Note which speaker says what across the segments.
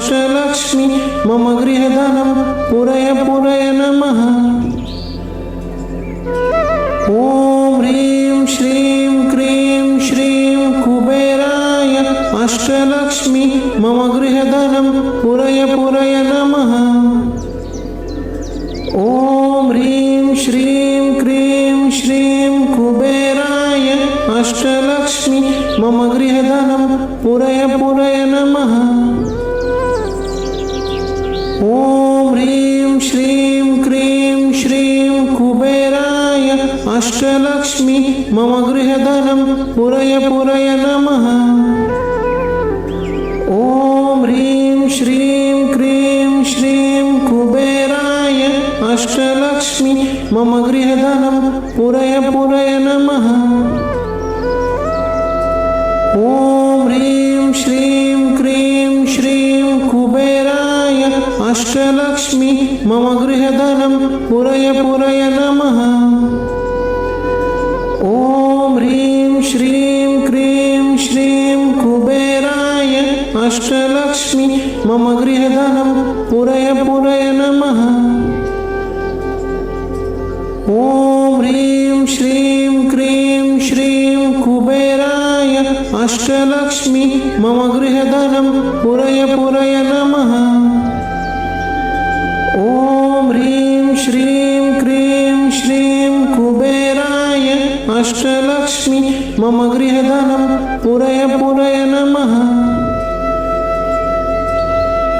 Speaker 1: अष्टलक्ष्मी मम गृहधनं पूरय पूरय नमः। ॐ ह्रीं श्रीं क्रीं श्रीं कुबेराय अष्टलक्ष्मी मम गृहधनं पूरय पूरय नमः। ॐ ह्रीं श्रीं क्रीं श्रीं कुबेराय अष्टलक्ष्मी मम गृहधनं पूरय पूरय नमः। ॐ ह्रीं श्रीं क्रीं श्रीं कुबेराय अष्टलक्ष्मी मम गृहधनं पूरय पूरय नमः। ॐ ह्रीं श्रीं क्रीं श्रीं कुबेराय अष्टलक्ष्मी मम गृहधनं पूरय पूरय नमः। ॐ ह्रीं श्रीं क्रीं श्रीं कुबेराय अष्टलक्ष्मी मम गृहधनं पूरय पूरय नमः। ॐ ह्रीं श्रीं क्रीं श्रीं कुबेराय अष्टलक्ष्मी मम गृहधनं पूरय पूरय नमः। ॐ ह्रीं श्रीं क्रीं श्रीं कुबेराय अष्टलक्ष्मी मम गृहधनं पूरय पूरय नमः। ॐ ह्रीं श्रीं क्रीं श्रीं कुबेराय अष्टलक्ष्मी मम गृहधनं पूरय पूरय नमः।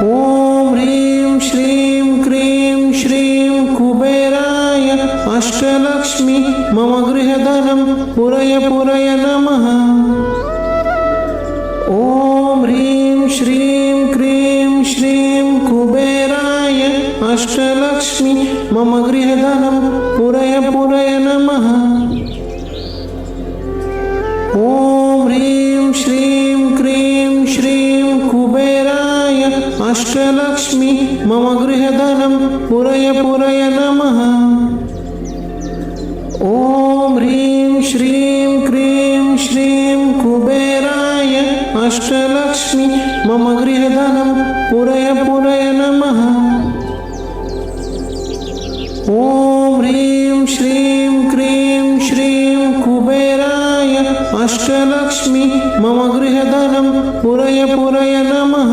Speaker 1: ॐ ह्रीं श्रीं क्रीं श्रीं कुबेराय अष्टलक्ष्मी मम गृहधनं पूरय पूरय नमः। ॐ ह्रीं श्रीं क्रीं श्रीं कुबेराय अष्टलक्ष्मी मम गृहधनं पूरय पूरय नमः। ॐ ह्रीं श्रीं क्रीं श्रीं कुबेराय अष्टलक्ष्मी मम गृहधनं पूरय पूरय नमः। ॐ ह्रीं श्रीं क्रीं श्रीं कुबेराय अष्टलक्ष्मी मम गृहधनं पूरय पूरय नमः। ॐ ह्रीं श्रीं क्रीं श्रीं कुबेराय अष्टलक्ष्मी मम गृहधनं पूरय पूरय नमः।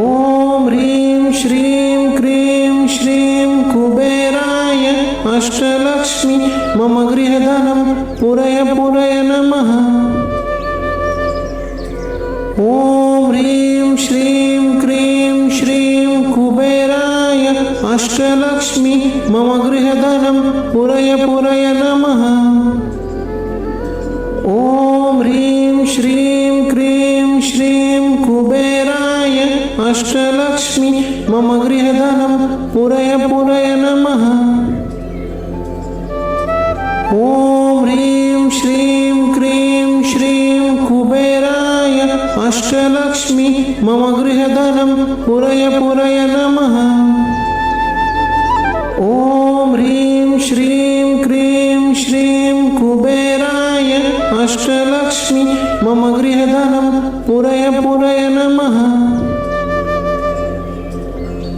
Speaker 1: ॐ ह्रीं श्रीं क्रीं श्रीं कुबेराय अष्टलक्ष्मी मम गृहधनं पूरय पूरय नमः। ॐ ह्रीं श्रीं क्रीं श्रीं कुबेराय अष्टलक्ष्मी मम गृहधनं पूरय पूरय नमः। ॐ ह्रीं श्रीं क्रीं श्रीं कुबेराय अष्टलक्ष्मी मम गृहधनं पूरय पूरय नमः। ॐ ह्रीं श्रीं क्रीं श्रीं कुबेराय अष्टलक्ष्मी मम गृहधनं पूरय पूरय नमः। ॐ ह्रीं श्रीं क्रीं श्रीं कुबेराय अष्टलक्ष्मी मम गृहधनं पूरय पूरय नमः।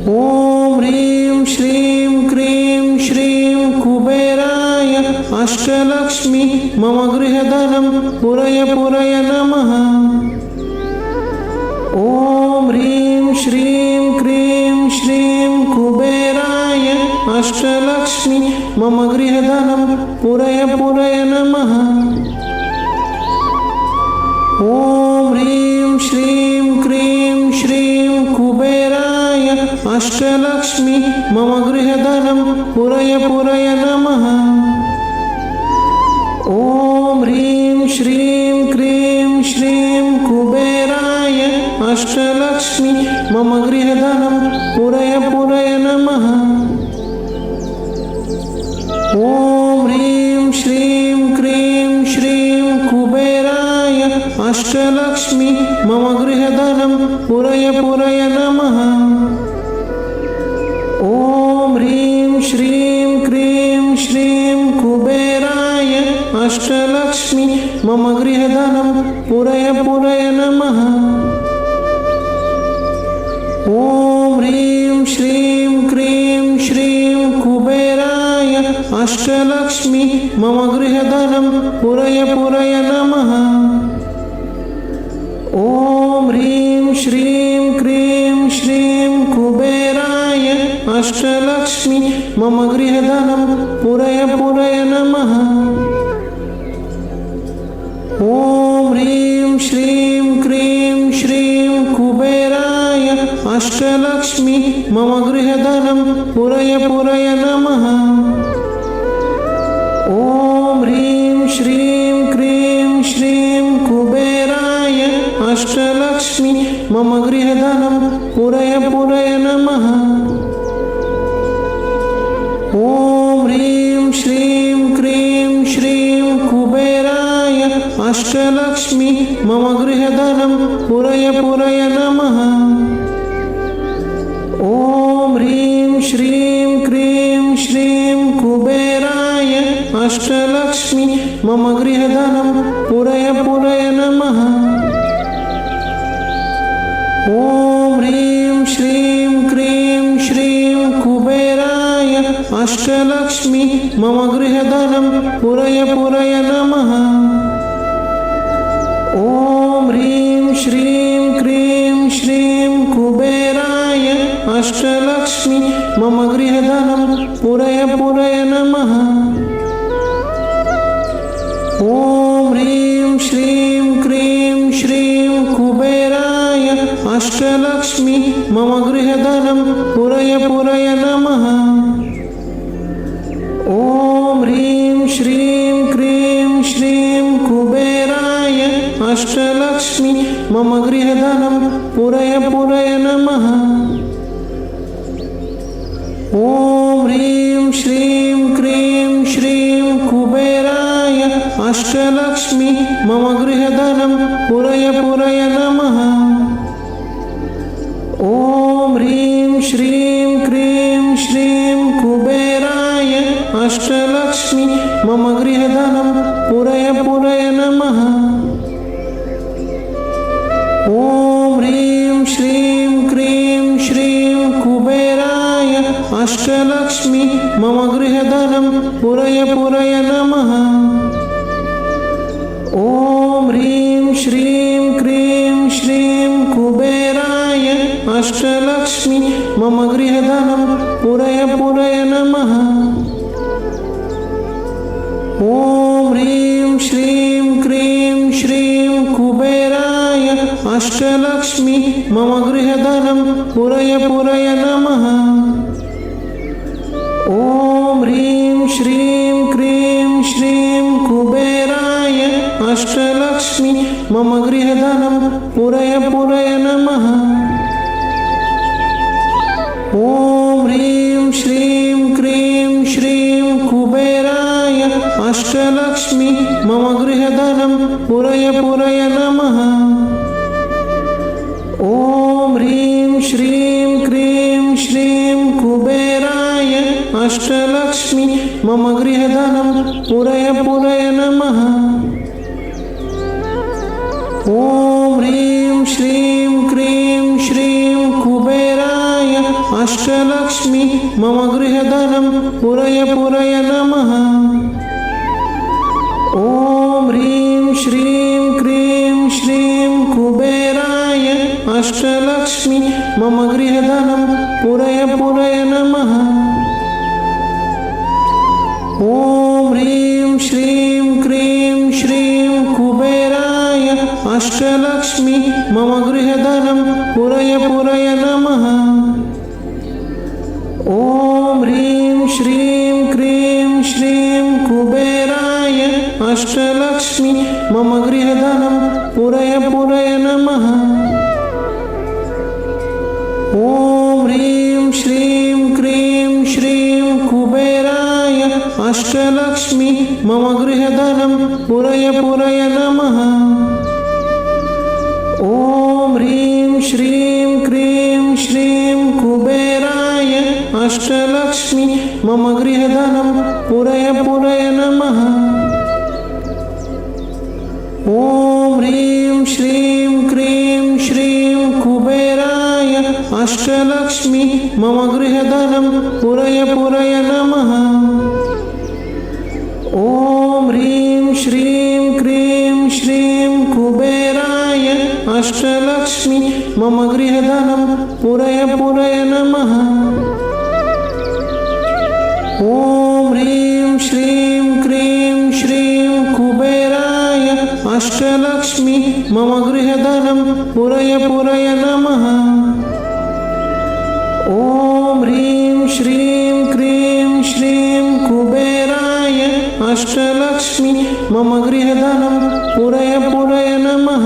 Speaker 1: ॐ ह्रीं श्रीं क्रीं श्रीं कुबेराय अष्टलक्ष्मी मम गृहधनं पूरय पूरय नमः। ॐ ह्रीं श्रीं क्रीं श्रीं कुबेराय अष्टलक्ष्मी मम गृहधनं पूरय पूरय नमः। ॐ ह्रीं श्रीं क्रीं श्रीं कुबेराय अष्टलक्ष्मी मम गृहधनं पूरय पूरय नमः। ॐ ह्रीं श्रीं क्रीं श्रीं कुबेराय अष्टलक्ष्मी मम गृहधनं पूरय पूरय नमः। ॐ ह्रीं श्रीं क्रीं श्रीं कुबेराय अष्टलक्ष्मी मम गृहधनं पूरय पूरय नमः। ॐ ह्रीं श्रीं क्रीं श्रीं कुबेराय अष्टलक्ष्मी मम गृहधनं पूरय पूरय नमः। अष्टलक्ष्मी मम गृहधनं पुरय पुरय नमः। ॐ ह्रीं श्रीं क्रीं श्रीं कुबेराय अष्टलक्ष्मी मम गृहधनं पुरय पुरय नमः। ॐ ह्रीं श्रीं क्रीं श्रीं कुबेराय अष्टलक्ष्मी मम गृहधनं पुरय पुरय नमः। ॐ ह्रीं श्रीं क्रीं श्रीं कुबेराय अष्टलक्ष्मी मम गृहधनं पुरय पुरय नमः। ॐ ह्रीं श्रीं क्रीं श्रीं कुबेराय अष्टलक्ष्मी मम गृहधनं पुरय पुरय नमः। ॐ ह्रीं श्रीं क्रीं श्रीं कुबेराय अष्टलक्ष्मी मम गृहधनं पुरय पुरय नमः। ॐ ह्रीं श्रीं क्रीं श्रीं कुबेराय अष्टलक्ष्मी मम गृहधनं पुरय पुरय नमः। ॐ ह्रीं श्रीं क्रीं श्रीं कुबेराय अष्टलक्ष्मी मम गृहधनं पुरय पुरय नमः। ॐ ह्रीं श्रीं क्रीं श्रीं कुबेराय अष्टलक्ष्मी मम गृहधनं पुरय पुरय नमः। ॐ ह्रीं श्रीं क्रीं श्रीं कुबेराय अष्टलक्ष्मी मम गृहधनं पुरय पुरय नमः। ॐ ह्रीं श्रीं क्रीं श्रीं कुबेराय अष्टलक्ष्मी मम गृहधनं पुरय पुरय नमः। ॐ ह्रीं श्रीं क्रीं श्रीं कुबेराय अष्टलक्ष्मी मम गृहधनं पुरय पुरय नमः। ॐ ह्रीं श्रीं क्रीं श्रीं कुबेराय अष्टलक्ष्मी मम गृहधनं पुरय पुरय नमः। ॐ ह्रीं श्रीं क्रीं श्रीं कुबेराय अष्टलक्ष्मी मम गृहधनं पुरय पुरय नमः। ॐ ह्रीं श्रीं क्रीं श्रीं कुबेराय अष्टलक्ष्मी मम गृहधनं पुरय पुरय नमः। ॐ ह्रीं श्रीं क्रीं श्रीं कुबेराय अष्टलक्ष्मी मम गृहधनं पुरय पुरय नमः। ॐ ह्रीं श्रीं क्रीं श्रीं कुबेराय अष्टलक्ष्मी मम गृहधनं पुरय पुरय नमः। ॐ ह्रीं श्रीं क्रीं श्रीं कुबेराय अष्टलक्ष्मी मम गृहधनं पुरय पुरय नमः। ॐ ह्रीं श्रीं क्रीं श्रीं कुबेराय अष्टलक्ष्मी मम गृहधनं पुरय पुरय नमः। ॐ ह्रीं श्रीं क्रीं श्रीं कुबेराय अष्टलक्ष्मी मम गृहधनं पुरय पुरय नमः। ॐ ह्रीं श्रीं क्रीं श्रीं कुबेराय अष्टलक्ष्मी मम गृहधनं पुरय पुरय नमः। ॐ ह्रीं श्रीं क्रीं श्रीं कुबेराय अष्टलक्ष्मी मम गृहधनं पुरय पुरय नमः। ॐ ह्रीं श्रीं क्रीं श्रीं कुबेराय अष्टलक्ष्मी मम गृहधनं पुरय पुरय नमः। ॐ ह्रीं श्रीं क्रीं श्रीं कुबेराय अष्टलक्ष्मी मम गृहधनं पुरय पुरय नमः। ॐ ह्रीं श्रीं क्रीं श्रीं कुबेराय अष्टलक्ष्मी मम गृहधनं पुरय पुरय नमः। ॐ ह्रीं श्रीं क्रीं श्रीं कुबेराय अष्टलक्ष्मी मम गृहधनं पुरय पुरय नमः। ॐ ह्रीं श्रीं क्रीं श्रीं कुबेराय अष्टलक्ष्मी मम गृहधनं पुरय पुरय नमः। ॐ ह्रीं श्रीं क्रीं श्रीं कुबेराय अष्टलक्ष्मी मम गृहधनं पुरय पुरय नमः।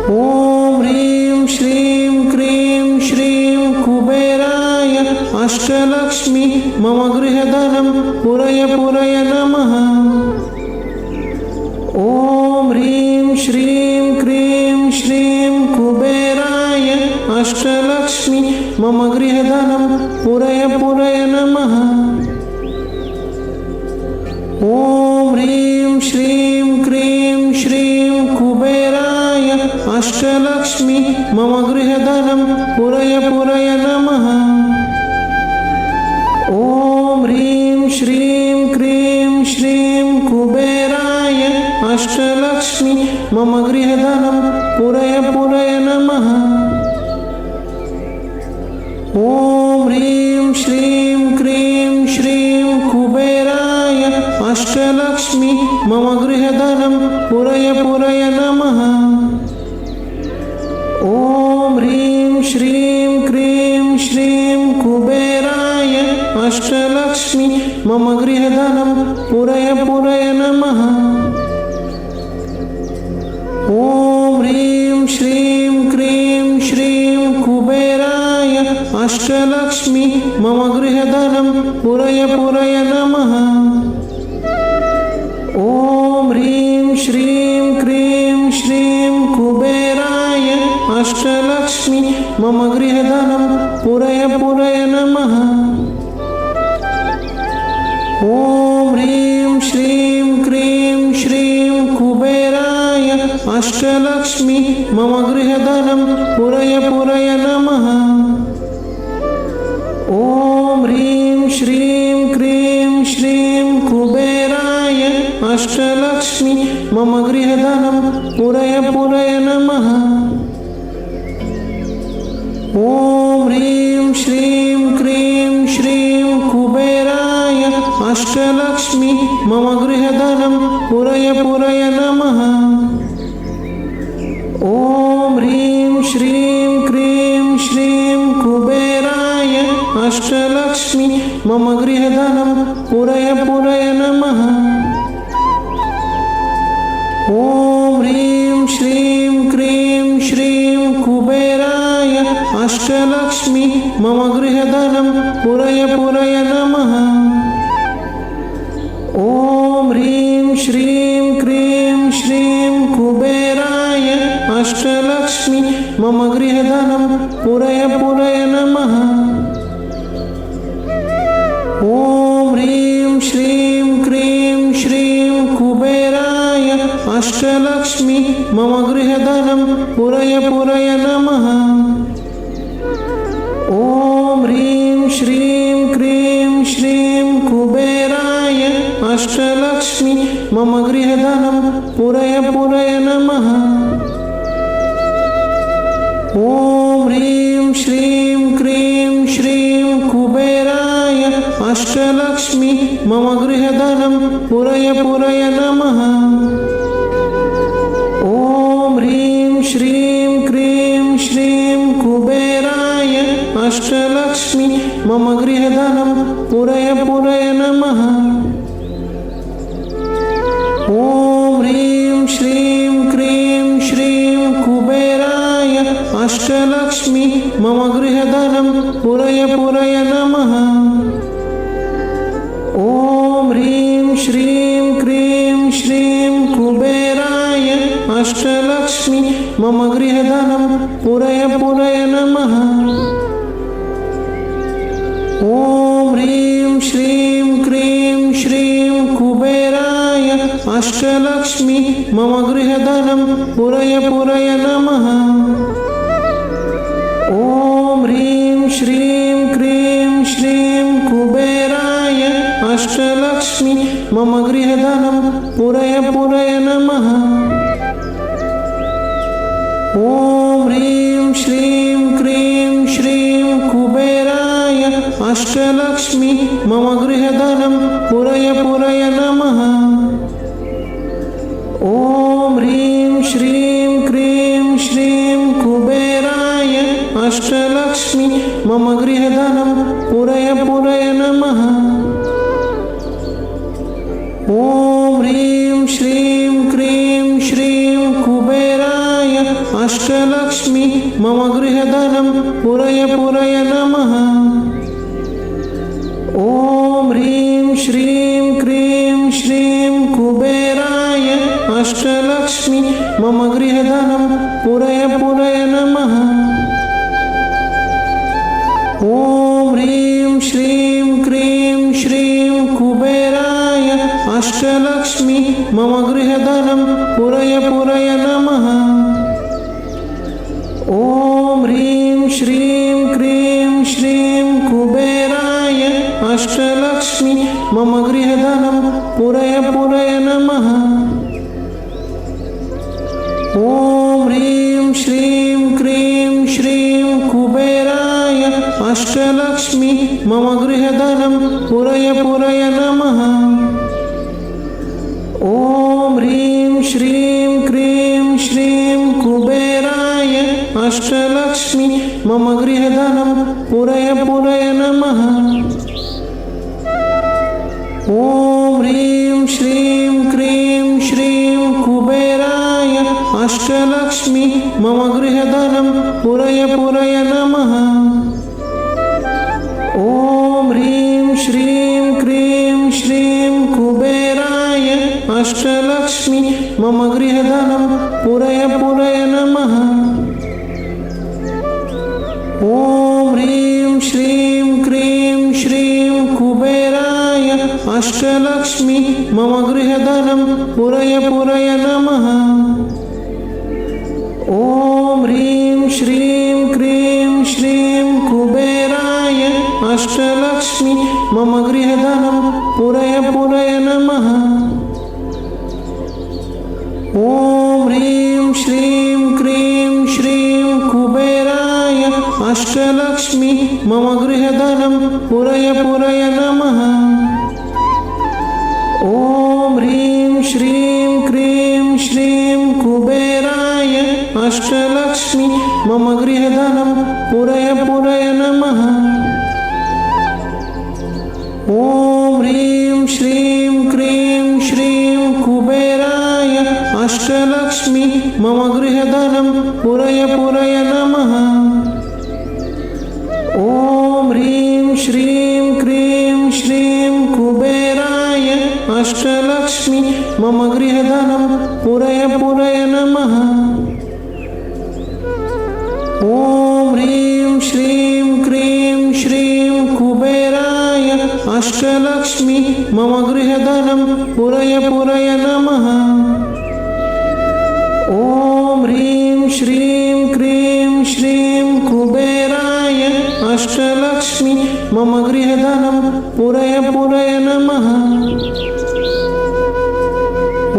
Speaker 1: ॐ ह्रीं श्रीं क्रीं श्रीं कुबेराय अष्टलक्ष्मी मम गृहधनं पुरय पुरय नमः। ॐ ह्रीं श्रीं क्रीं श्रीं कुबेराय अष्टलक्ष्मी मम गृहधनं पुरय पुरय नमः। ॐ ह्रीं श्रीं क्रीं श्रीं कुबेराय अष्टलक्ष्मी मम गृहधनं पुरय पुरय नमः। ॐ ह्रीं श्रीं क्रीं श्रीं कुबेराय अष्टलक्ष्मी मम गृहधनं पुरय पुरय नमः। ॐ ह्रीं श्रीं क्रीं श्रीं कुबेराय अष्टलक्ष्मी मम गृहधनं पुरय पुरय नमः। ॐ ह्रीं श्रीं क्रीं श्रीं कुबेराय अष्टलक्ष्मी मम गृहधनं पुरय पुरय नमः। ॐ ह्रीं श्रीं क्रीं श्रीं कुबेराय अष्टलक्ष्मी मम गृहधनं पुरय पुरय नमः। ॐ ह्रीं श्रीं क्रीं श्रीं कुबेराय अष्टलक्ष्मी मम गृहधनं पुरय पुरय नमः। ॐ ह्रीं श्रीं क्रीं श्रीं कुबेराय अष्टलक्ष्मी मम गृहधनं पुरय पुरय नमः। ॐ ह्रीं श्रीं क्रीं श्रीं कुबेराय अष्टलक्ष्मी मम गृहधनं पुरय पुरय नमः। ॐ ह्रीं श्रीं क्रीं श्रीं कुबेराय अष्टलक्ष्मी मम गृहधनं पुरय पुरय नमः। ॐ ह्रीं श्रीं क्रीं श्रीं कुबेराय अष्टलक्ष्मी मम गृहधनं पुरय पुरय नमः। ॐ ह्रीं श्रीं क्रीं श्रीं कुबेराय अष्टलक्ष्मी मम गृहधनं पुरय पुरय नमः। ॐ ह्रीं श्रीं क्रीं श्रीं कुबेराय अष्टलक्ष्मी मम गृहधनं पुरय पुरय नमः। ॐ ह्रीं श्रीं क्रीं श्रीं कुबेराय अष्टलक्ष्मी मम गृहधनं पुरय पुरय नमः। ॐ ह्रीं श्रीं क्रीं श्रीं कुबेराय अष्टलक्ष्मी मम गृहधनं पुरय पुरय नमः। ॐ ह्रीं श्रीं क्रीं श्रीं कुबेराय अष्टलक्ष्मी मम गृहधनं पुरय पुरय नमः। ॐ ह्रीं श्रीं क्रीं श्रीं कुबेराय अष्टलक्ष्मी मम गृहधनं पुरय पुरय नमः। ॐ ह्रीं श्रीं क्रीं श्रीं कुबेराय अष्टलक्ष्मी मम गृहधनं पुरय पुरय नमः। ॐ ह्रीं श्रीं क्रीं श्रीं कुबेराय अष्टलक्ष्मी मम गृहधनं पुरय पुरय नमः। ॐ ह्रीं श्रीं क्रीं श्रीं कुबेराय अष्टलक्ष्मी मम गृहधनं पुरय पुरय नमः। ॐ ह्रीं श्रीं क्रीं श्रीं कुबेराय अष्टलक्ष्मी मम गृहधनं पुरय पुरय नमः। ॐ ह्रीं श्रीं क्रीं श्रीं कुबेराय अष्टलक्ष्मी मम गृहधनं पुरय पुरय नमः। ॐ ह्रीं श्रीं क्रीं श्रीं कुबेराय अष्टलक्ष्मी मम गृहधनं पुरय पुरय नमः। ॐ ह्रीं श्रीं क्रीं श्रीं कुबेराय अष्टलक्ष्मी मम गृहधनं पुरय पुरय नमः। ॐ ह्रीं श्रीं क्रीं श्रीं कुबेराय अष्टलक्ष्मी मम गृहधनं पुरय पुरय नमः। ॐ ह्रीं श्रीं क्रीं श्रीं कुबेराय अष्टलक्ष्मी मम गृहधनं पुरय पुरय नमः। ॐ ह्रीं श्रीं क्रीं श्रीं कुबेराय अष्टलक्ष्मी मम गृहधनं पुरय पुरय नमः। ॐ ह्रीं श्रीं क्रीं श्रीं कुबेराय अष्टलक्ष्मी मम गृहधनं पुरय पुरय नमः। ॐ ह्रीं श्रीं क्रीं श्रीं कुबेराय अष्टलक्ष्मी मम गृहधनं पुरय पुरय नमः। ॐ ह्रीं श्रीं क्रीं श्रीं कुबेराय अष्टलक्ष्मी मम गृहधनं पुरय पुरय नमः। ॐ ह्रीं श्रीं क्रीं श्रीं कुबेराय अष्टलक्ष्मी मम गृहधनं पुरय पुरय नमः। ॐ ह्रीं श्रीं क्रीं श्रीं कुबेराय अष्टलक्ष्मी मम गृहधनं पुरय पुरय नमः। ॐ ह्रीं श्रीं क्रीं श्रीं कुबेराय अष्टलक्ष्मी मम गृहधनं पुरय पुरय नमः। ॐ ह्रीं श्रीं क्रीं श्रीं कुबेराय अष्टलक्ष्मी मम गृहधनं पुरय पुरय नमः। ॐ ह्रीं श्रीं क्रीं श्रीं कुबेराय अष्टलक्ष्मी मम गृहधनं पुरय पुरय नमः। ॐ ह्रीं श्रीं क्रीं श्रीं कुबेराय अष्टलक्ष्मी मम गृहधनं पुरय पुरय नमः। ॐ ह्रीं श्रीं क्रीं श्रीं कुबेराय अष्टलक्ष्मी मम गृहधनं पुरय पुरय नमः। ॐ ह्रीं श्रीं क्रीं श्रीं कुबेराय अष्टलक्ष्मी मम गृहधनं पुरय पुरय नमः। ॐ ह्रीं श्रीं क्रीं श्रीं कुबेराय अष्टलक्ष्मी मम गृहधनं पुरय पुरय नमः।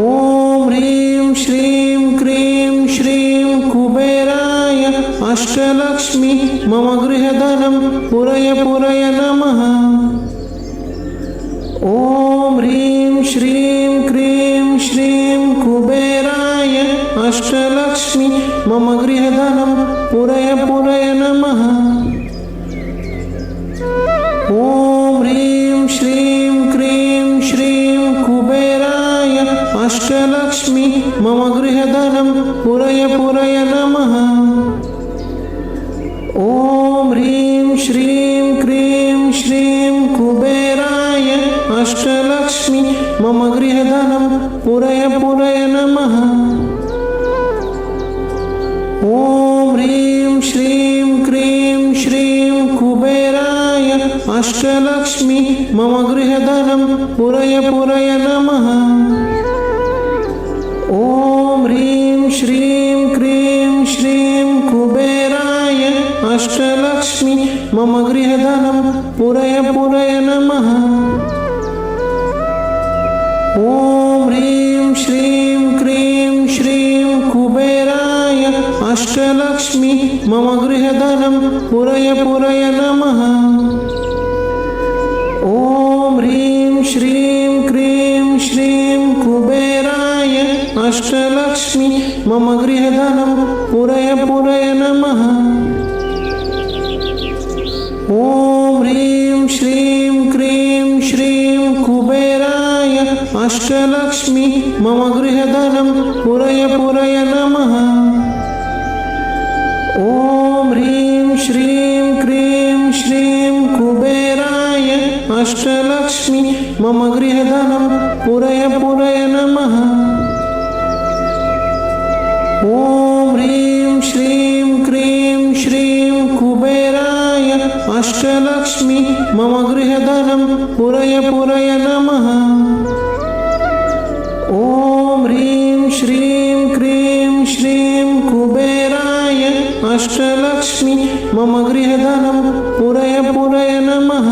Speaker 1: ॐ ह्रीं श्रीं क्रीं श्रीं कुबेराय अष्टलक्ष्मी मम गृहधनं पुरय पुरय नमः। ॐ ह्रीं श्रीं क्रीं श्रीं कुबेराय अष्टलक्ष्मी मम गृहधनं पुरय पुरय नमः। ॐ ह्रीं श्रीं क्रीं श्रीं कुबेराय अष्टलक्ष्मी मम गृहधनं पुरय पुरय नमः। ॐ ह्रीं श्रीं क्रीं श्रीं कुबेराय अष्टलक्ष्मी मम गृहधनं पुरय पुरय नमः। ॐ ह्रीं श्रीं क्रीं श्रीं कुबेराय अष्टलक्ष्मी मम गृहधनं पुरय पुरय नमः। ॐ ह्रीं श्रीं क्रीं श्रीं कुबेराय अष्टलक्ष्मी मम गृहधनं पुरय पुरय नमः। ॐ ह्रीं श्रीं क्रीं श्रीं कुबेराय अष्टलक्ष्मी मम गृहधनं पुरय पुरय नमः। ॐ ह्रीं श्रीं क्रीं श्रीं कुबेराय अष्टलक्ष्मी मम गृहधनं पुरय पुरय नमः। ॐ ह्रीं श्रीं क्रीं श्रीं कुबेराय अष्टलक्ष्मी मम गृहधनं पुरय पुरय नमः। ॐ ह्रीं श्रीं क्रीं श्रीं कुबेराय अष्टलक्ष्मी मम गृहधनं पुरय पुरय नमः। ॐ ह्रीं श्रीं क्रीं श्रीं कुबेराय अष्टलक्ष्मी मम गृहधनं पुरय पुरय नमः। ॐ ह्रीं श्रीं क्रीं श्रीं कुबेराय अष्टलक्ष्मी मम गृहधनं पुरय पुरय नमः।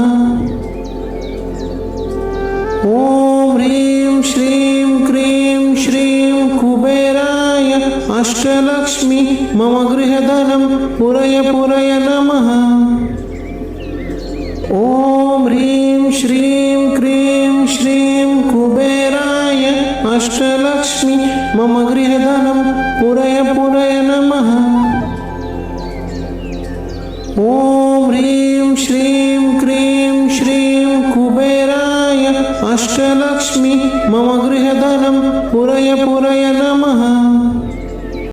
Speaker 1: ॐ ह्रीं श्रीं क्रीं श्रीं कुबेराय अष्टलक्ष्मी मम गृहधनं पुरय पुरय नमः। ॐ ह्रीं श्रीं क्रीं श्रीं कुबेराय अष्टलक्ष्मी मम गृहधनं पुरय पुरय नमः। ॐ ह्रीं श्रीं क्रीं श्रीं कुबेराय अष्टलक्ष्मी मम गृहधनं पुरय पुरय नमः।